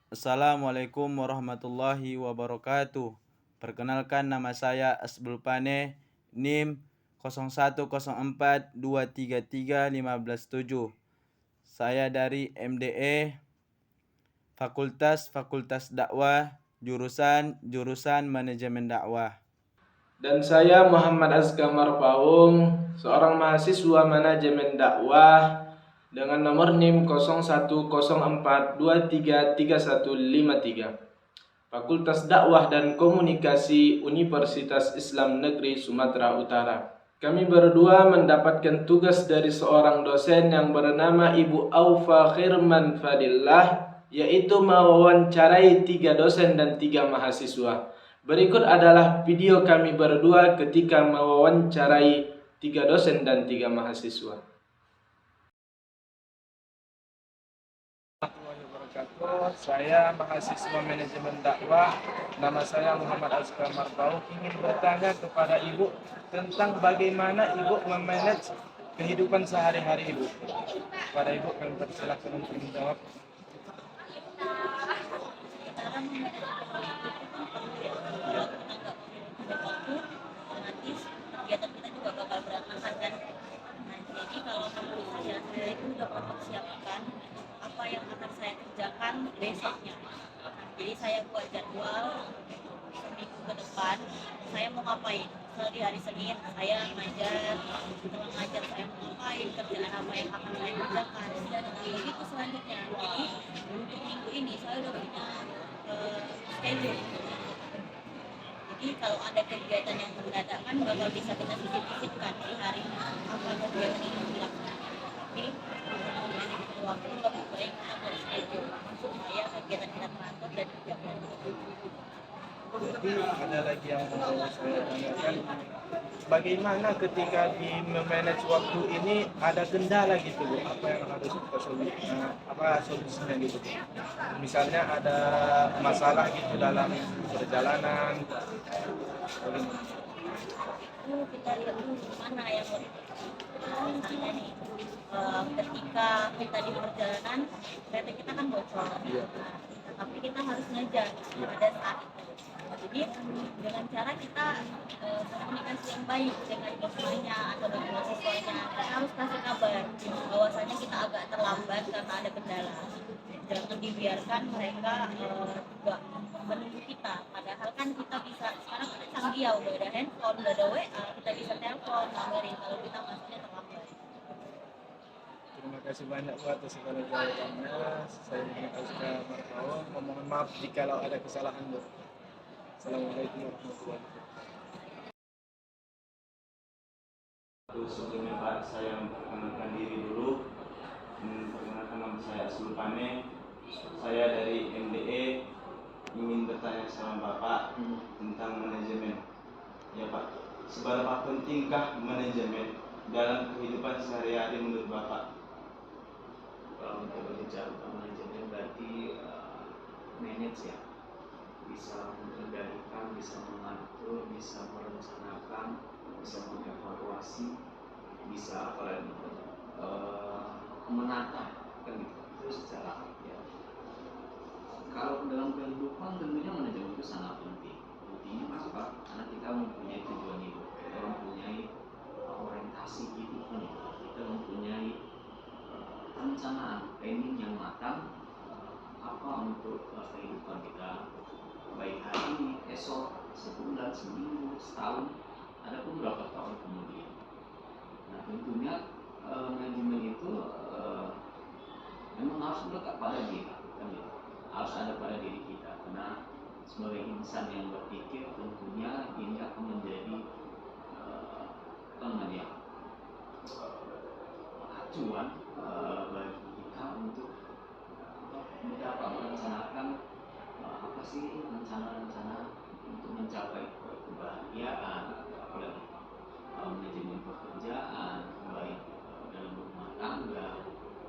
Assalamualaikum warahmatullahi wabarakatuh. Perkenalkan, nama saya Asbul Pane, NIM 0104233517. Saya dari MDE Fakultas Dakwah, jurusan Manajemen Dakwah. Dan saya Muhammad Azkamar Paung, seorang mahasiswa manajemen dakwah dengan nomor NIM 0104233153, Fakultas Dakwah dan Komunikasi Universitas Islam Negeri Sumatera Utara. Kami berdua mendapatkan tugas dari seorang dosen yang bernama Ibu Aufa Khirman Fadillah, yaitu mewawancarai 3 dosen dan 3 mahasiswa. Berikut adalah video kami berdua ketika mewawancarai 3 dosen dan 3 mahasiswa. Saya mahasiswa manajemen dakwah. Nama saya Muhammad Azkamar Paung. Ingin bertanya kepada Ibu tentang bagaimana Ibu memanage kehidupan sehari-hari Ibu. Kepada Ibu kami persilakan untuk menjawab. Kegiatan kita juga bakal berantakan kan. Nah, jadi kalau menurut saya itu udah mempersiapkan apa yang akan saya kerjakan besoknya. Nah, jadi saya buat jadwal seminggu ke depan saya mau ngapain. Misalnya di hari Senin saya ngajar, setelah ngajar saya mau ngapain, kerjaan apa yang akan saya kerjakan, dan begitu selanjutnya. Jadi untuk minggu ini saya udah punya schedule. Jadi kalau ada kegiatan yang mendadak kan bakal bisa kita sisip-sisipkan di hari apa kegiatan ini dilaksanakan. Tapi untuk waktu lebih baik kita buat schedule supaya kegiatan kita teratur dan tidak berantakan. Jadi ada lagi yang mau saya tanyakan. Bagaimana ketika di memanage waktu ini ada kendala gitu Bu? Apa yang harus kita solusinya gitu Bu? Misalnya ada masalah gitu dalam perjalanan. Bagaimana? Kita lihat dulu mana yang mau misalnya nih ketika kita di perjalanan kereta kita kan bocor. Iya. Tapi kita harus ngejar pada saat itu. Jadi dengan cara kita komunikasi yang baik dengan dosanya atau dengan mahasiswanya, kita harus kasih kabar bahwasanya kita agak terlambat karena ada kendala. Jangan dibiarkan mereka juga menunggu kita. Padahal kan kita bisa sekarang kan canggih ya, udah ada handphone, udah ada WA, kita bisa telepon ngabarin kalau kita masuknya terlambat. Terima kasih banyak Bu atas segala jawabannya. Saya Muhammad Azkamar Paung. Mohon maaf jika ada kesalahan Bu. Assalamualaikum warahmatullahi wabarakatuh. Sebelumnya Pak, saya memperkenalkan diri dulu. Perkenalkan, nama saya Asbul Pane. Saya dari MDE, ingin bertanya sama Bapak tentang manajemen. Ya Pak, seberapa pentingkah manajemen dalam kehidupan sehari-hari menurut Bapak? Kalau untuk berbicara tentang manajemen berarti manage ya, bisa mengendalikan, bisa mengatur, bisa merencanakan, bisa mengevaluasi, bisa apa lagi menata kan gitu. Itu secara ya. Kalau dalam kehidupan tentunya manajemen itu sangat penting. Pentingnya apa? Karena kita mempunyai tujuan hidup, kita mempunyai orientasi hidup, kita mempunyai perencanaan planning yang matang apa untuk kehidupan kita, baik hari ini, esok, sebulan, seminggu, setahun, adapun beberapa tahun kemudian. Nah tentunya manajemen itu memang harus melekat pada diri, kan ya? Harus ada pada diri kita, karena sebagai insan yang berpikir tentunya ini akan menjadi acuan bagi kita untuk dapat merencanakan apa sih rencana-rencana untuk mencapai kebahagiaan, apalagi manajemen pekerjaan, baik dalam rumah tangga,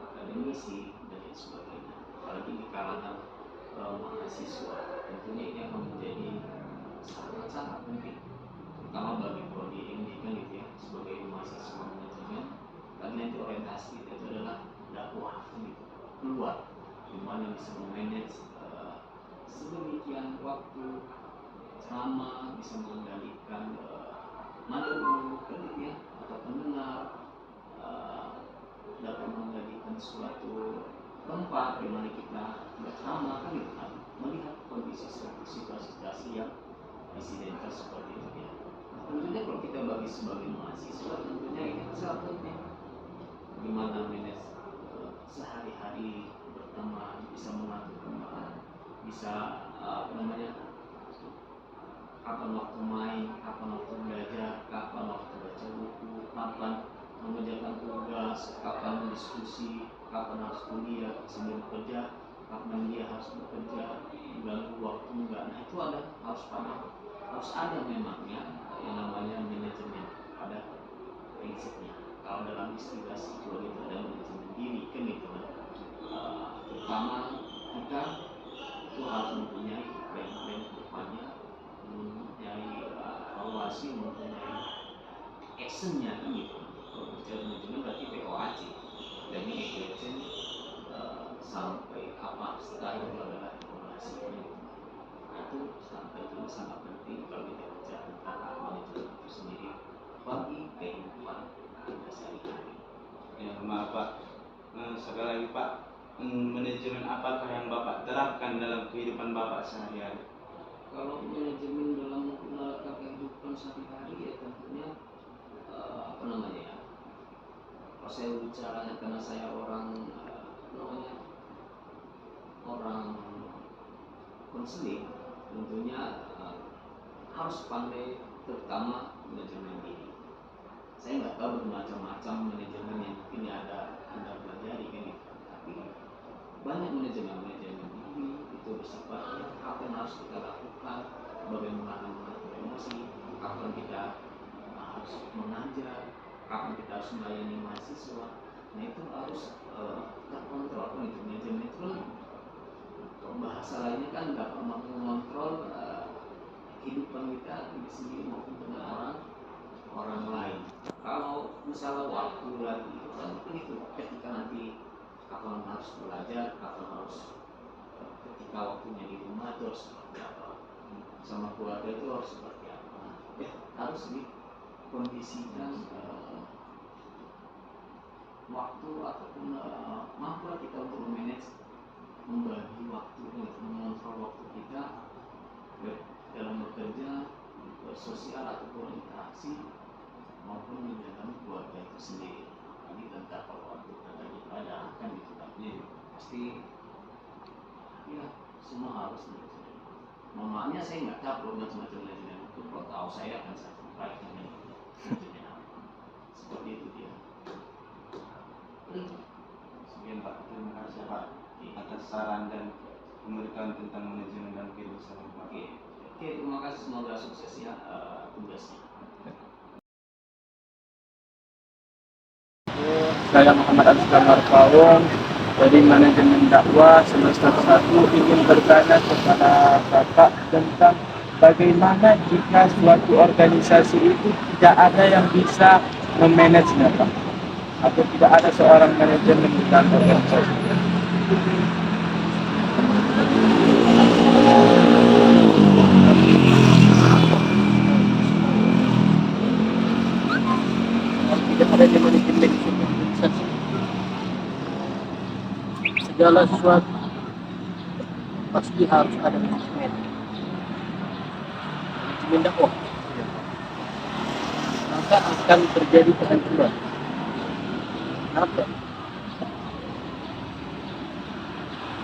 akademisi dan lain sebagainya. Apalagi di kalangan mahasiswa, tentunya ini akan menjadi sangat-sangat penting, terutama bagi prodi ini kan gitu ya, sebagai mahasiswa manajemen, karena itu orientasi kita itu adalah dakwah gitu, keluar, gimana bisa memanage waktu, ceramah, bisa mengendalikan mana dulu ya atau pendengar, dapat mengendalikan suatu tempat di mana kita berceramah kan gitu kan, melihat kondisi situasi yang insidenitas seperti itu ya. Tentunya kalau kita bagi sebagai mahasiswa, tentunya ini sangat penting bagaimana manage sehari-hari berteman, bisa mengatur teman, bisa kapan waktu main, kapan waktu belajar, kapan waktu baca buku, kapan mengerjakan tugas, kapan diskusi, kapan harus kuliah, sambil bekerja, kapan dia harus bekerja, ganggu waktu enggak. Nah itu harus ada memangnya yang namanya manajemen pada prinsipnya. Kalau dalam istilah juga itu ada manajemen diri kan gitu kan. Terutama kita itu harus mempunyai plan-plan depannya, mempunyai evaluasi, mempunyai actionnya kan gitu. Kalau bicara manajemen berarti POAC, planning, action, sampai apa setelah itu adalah evaluasi gitu. Itu sangat penting kalau kita bicara tentang manajemen itu sendiri bagi kehidupan kita sehari-hari. Ya, maaf Pak. Sekali lagi Pak, manajemen apakah yang Bapak terapkan dalam kehidupan Bapak sehari-hari? Kalau manajemen dalam melakukan kehidupan sehari-hari ya tentunya kalau saya bicaranya karena saya orang orang konseling, tentunya harus pandai terutama manajemen diri. Saya nggak tahu bermacam-macam manajemen yang mungkin ada Anda pelajari kan gitu. Tapi banyak manajemen diri itu bersifat apa yang harus kita lakukan, bagaimana mengatur emosi, kapan kita harus mengajar, kapan kita harus melayani mahasiswa. Nah itu harus terkontrol kan itu. Manajemen itu kan bahasa lainnya kan dapat mengontrol kehidupan kita sendiri maupun dengan orang lain. Kalau misalnya waktu lagi itu kan itu ketika nanti kapan harus belajar, kapan harus ketika waktunya di rumah itu harus seperti apa, sama keluarga itu harus seperti apa, ya harus dikondisikan waktu ataupun mampu kita untuk memanage, membagi waktu, mengontrol waktu kita dalam bekerja, bersosial ataupun interaksi maupun di dalam keluarga itu sendiri. Ini tentang kalau waktu ada ibadah kan itu kan pasti ya semua harus manajemen. Mamanya saya nggak tahu macam-macam manajemen itu, kalau tahu saya akan saya sampaikan manajemen apa seperti itu dia. Sekian Pak, terima kasih Pak atas saran dan pemberitaan tentang manajemen dan kehidupan Pak. Oke, terima kasih, semoga sukses ya tugasnya. Saya Muhammad Azkar Pawon dari manajemen dakwah semester 1 ingin bertanya kepada Bapak tentang bagaimana jika suatu organisasi itu tidak ada yang bisa memanagenya Pak, atau tidak ada seorang manajemen di dalam organisasi. Tidak ada manajemen di suatu organisasi, segala sesuatu pasti harus ada manajemen dakwah, maka akan terjadi kehancuran. Kenapa?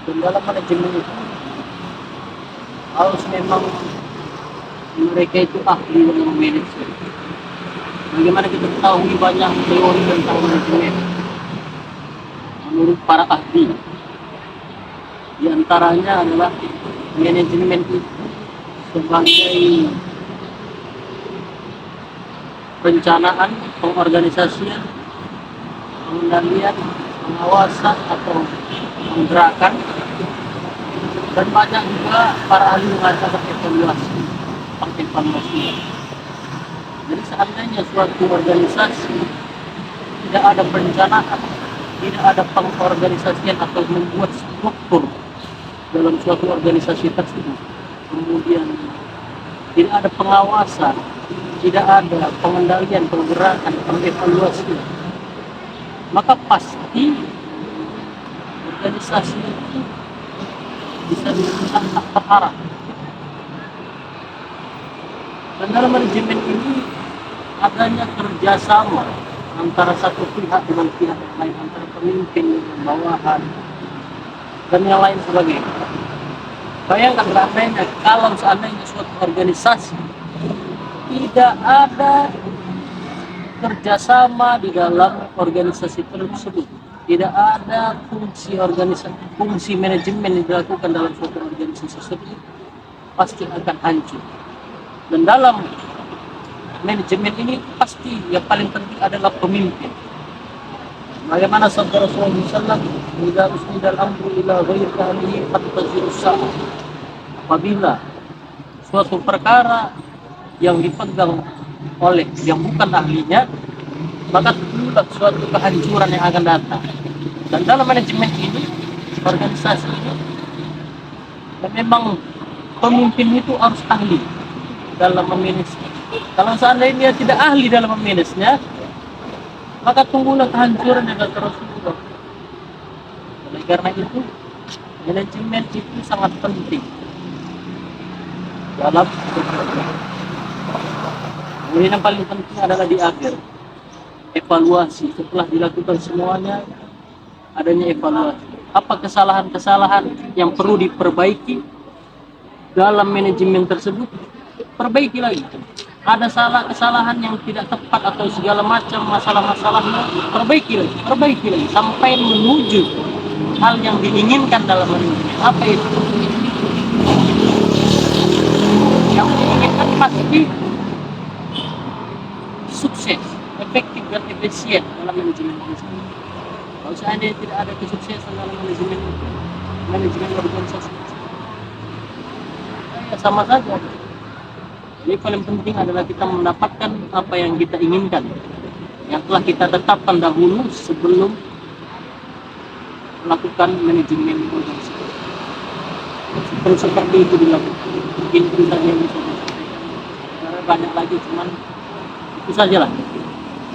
Dan dalam manajemen itu harus memang mereka itu ahli dalam manajemen. Bagaimana kita ketahui banyak teori tentang manajemen menurut para ahli. Di antaranya adalah manajemen itu sebagai perencanaan, pengorganisasian, pengendalian, pengawasan atau penggerakan, dan banyak juga para ahli mengatakan evaluasi. Jadi seandainya suatu organisasi tidak ada perencanaan, tidak ada pengorganisasian atau membuat struktur dalam suatu organisasi tersebut, kemudian tidak ada pengawasan, tidak ada pengendalian, pergerakan, pengevaluasi, maka pasti organisasi itu bisa dibilang tak terarah. Dan dalam manajemen ini adanya kerjasama antara satu pihak dengan pihak lain, antara pemimpin dengan bawahan dan yang lain sebagainya. Bayangkan seandainya kalau seandainya suatu organisasi tidak ada kerjasama di dalam organisasi tersebut, tidak ada fungsi organisasi, fungsi manajemen yang dilakukan dalam suatu organisasi tersebut, pasti akan hancur. Dan dalam manajemen ini pasti yang paling penting adalah pemimpin. Bagaimana sabda Rasulullah SAW, "Idza usnida al-amru ila ghairi ahlihi fattazi'us sa'a." Apabila suatu perkara yang dipegang oleh yang bukan ahlinya, maka tunggulah suatu kehancuran yang akan datang. Dan dalam manajemen ini, organisasi ini, memang pemimpin itu harus ahli dalam memanage. Kalau seandainya dia tidak ahli dalam memanagenya, maka tunggulah kehancuran yang kata Rasulullah. Oleh karena itu, manajemen itu sangat penting dalam. Kemudian yang paling penting adalah di akhir, evaluasi. Setelah dilakukan semuanya, adanya evaluasi. Apa kesalahan-kesalahan yang perlu diperbaiki dalam manajemen tersebut? Perbaiki lagi. Ada kesalahan yang tidak tepat atau segala macam masalah-masalahnya, perbaiki lagi sampai menuju hal yang diinginkan dalam manajemen. Apa itu? Yang diinginkan pasti sukses, efektif dan efisien dalam manajemen organisasi. Kalau seandainya tidak ada kesuksesan dalam manajemen organisasi, ya sama saja. Jadi paling penting adalah kita mendapatkan apa yang kita inginkan, yang telah kita tetapkan dahulu sebelum melakukan manajemen organisasi. Seperti itu dilakukan. Mungkin itu saja yang bisa disampaikan. Karena banyak lagi, cuman itu sajalah.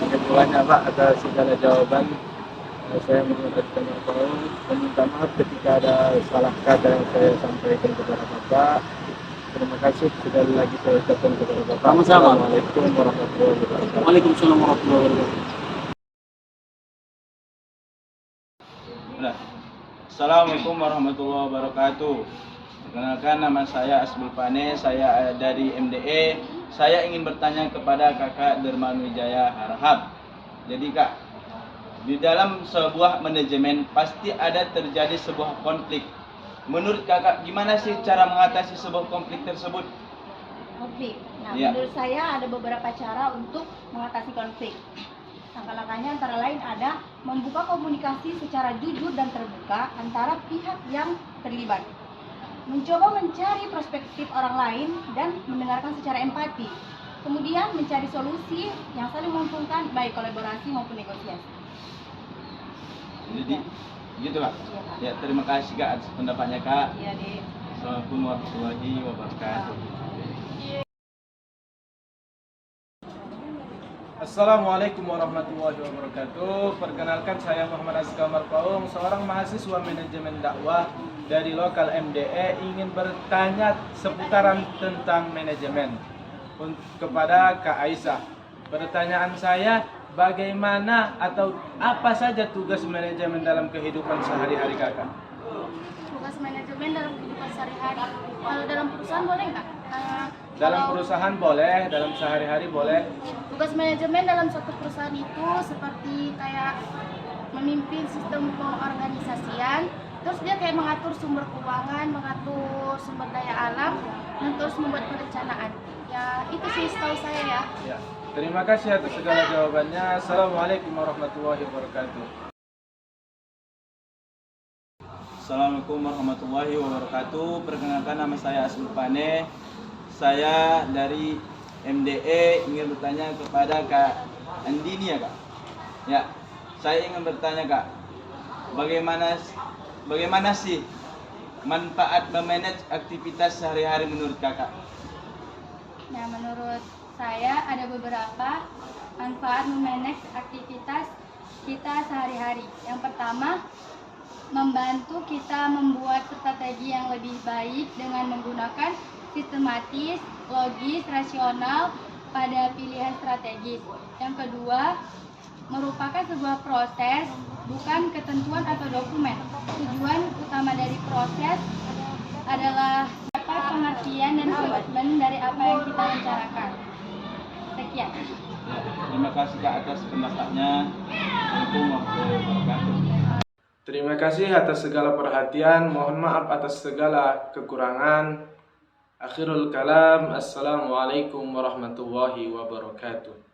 Terima banyak Pak atas segala jawaban. Saya mengucapkan meminta maaf ketika ada salah kata yang saya sampaikan kepada Bapak. Terima kasih sekali lagi saya ucapkan kepada Bapak. Sama-sama. Assalamualaikum warahmatullahi wabarakatuh. Waalaikumsalam warahmatullahi wabarakatuh. Assalamualaikum warahmatullahi wabarakatuh. Perkenalkan, nama saya Asbul Pane, saya dari MDE. Saya ingin bertanya kepada Kakak Derman Wijaya Harahap. Jadi Kak, di dalam sebuah manajemen pasti ada terjadi sebuah konflik. Menurut Kakak, gimana sih cara mengatasi sebuah konflik tersebut? Konflik. Nah, Iya. menurut saya ada beberapa cara untuk mengatasi konflik. Langkah-langkahnya antara lain ada membuka komunikasi secara jujur dan terbuka antara pihak yang terlibat. Mencoba mencari perspektif orang lain dan mendengarkan secara empati. Kemudian mencari solusi yang saling menguntungkan baik kolaborasi maupun negosiasi. Jadi gitu Kak. Ya, terima kasih Kak atas pendapatnya Kak. Iya, Dek. Assalamualaikum warahmatullahi wabarakatuh. Assalamualaikum warahmatullahi wabarakatuh. Perkenalkan, saya Muhammad Azkar Marpaung, seorang mahasiswa manajemen dakwah dari lokal MDE, ingin bertanya seputaran tentang manajemen kepada Kak Aisyah. Pertanyaan saya, bagaimana atau apa saja tugas manajemen dalam kehidupan sehari-hari Kakak? Tugas manajemen dalam kehidupan sehari-hari. Kalau dalam perusahaan boleh nggak? Dalam perusahaan boleh, dalam sehari-hari boleh. Tugas manajemen dalam suatu perusahaan itu seperti kayak memimpin sistem pengorganisasian, terus dia kayak mengatur sumber keuangan, mengatur sumber daya alam, dan terus membuat perencanaan. Ya, itu sih setahu saya ya. Ya. Terima kasih atas segala jawabannya. Assalamualaikum warahmatullahi wabarakatuh. Assalamualaikum warahmatullahi wabarakatuh. Perkenalkan, nama saya Asbul Pane. Saya dari MDE ingin bertanya kepada Kak Andini ya Kak. Ya, saya ingin bertanya Kak, bagaimana sih manfaat memanage aktivitas sehari-hari menurut kakak? Nah, menurut saya ada beberapa manfaat memanage aktivitas kita sehari-hari. Yang pertama, membantu kita membuat strategi yang lebih baik dengan menggunakan sistematis, logis, rasional pada pilihan strategis. Yang kedua, merupakan sebuah proses, bukan ketentuan atau dokumen. Tujuan utama dari proses adalah dapat pengertian dan komitmen dari apa yang kita rencanakan. Sekian. Terima kasih Kak atas pendapatnya. Assalamualaikum warahmatullahi wabarakatuh. Terima kasih atas segala perhatian. Mohon maaf atas segala kekurangan. Akhirul kalam. Assalamualaikum warahmatullahi wabarakatuh.